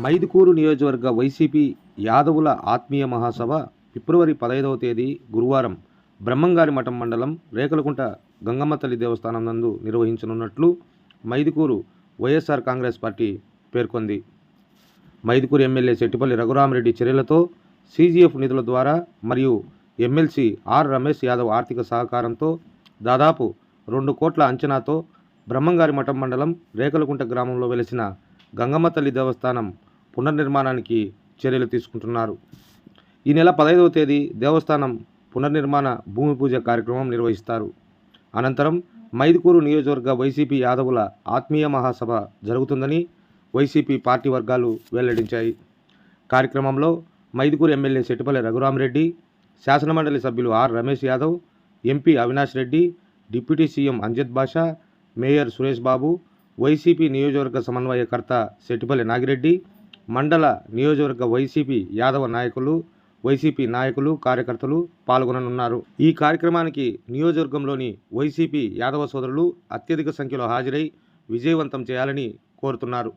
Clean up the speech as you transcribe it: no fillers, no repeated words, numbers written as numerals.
మైదుకూరు నియోజకవర్గ వైసీపీ యాదవుల ఆత్మీయ మహాసభ ఫిబ్రవరి 15వ తేదీ గురువారం బ్రహ్మంగారి మఠం మండలం రేకలకుంట గంగమ్మ తల్లి దేవస్థానం నందు నిర్వహించనున్నట్లు మైదుకూరు వైఎస్ఆర్ కాంగ్రెస్ పార్టీ పేర్కొంది. మైదుకూరు ఎమ్మెల్యే చెట్టిపల్లి రఘురామరెడ్డి చర్యలతో సీజీఎఫ్ నిధుల ద్వారా మరియు ఎమ్మెల్సీ ఆర్ రమేష్ యాదవ్ ఆర్థిక సహకారంతో దాదాపు 2 కోట్ల అంచనాతో బ్రహ్మంగారి మఠం మండలం రేకలకుంట గ్రామంలో వెలిసిన గంగమ్మ తల్లి దేవస్థానం పునర్నిర్మాణానికి చర్యలు తీసుకుంటున్నారు. ఈ నెల 15వ తేదీ దేవస్థానం పునర్నిర్మాణ భూమి పూజ కార్యక్రమం నిర్వహిస్తారు. అనంతరం మైదుకూరు నియోజకవర్గ వైసీపీ యాదవుల ఆత్మీయ మహాసభ జరుగుతుందని వైసీపీ పార్టీ వర్గాలు వెల్లడించాయి. కార్యక్రమంలో మైదుకూరు ఎమ్మెల్యే చెట్టిపల్లి రఘురామరెడ్డి, శాసనమండలి సభ్యులు R Ramesh Yadav, MP Avinash Reddy, deputy CM Amjad Basha, mayor Suresh Babu, YCP నియోజకవర్గ సమన్వయకర్త చెట్టిపల్లి నాగిరెడ్డి, మండల నియోజకవర్గ వైసీపీ యాదవ నాయకులు, వైసీపీ నాయకులు, కార్యకర్తలు పాల్గొననున్నారు. ఈ కార్యక్రమానికి నియోజకవర్గంలోని వైసీపీ యాదవ సోదరులు అత్యధిక సంఖ్యలో హాజరై విజయవంతం చేయాలని కోరుతున్నారు.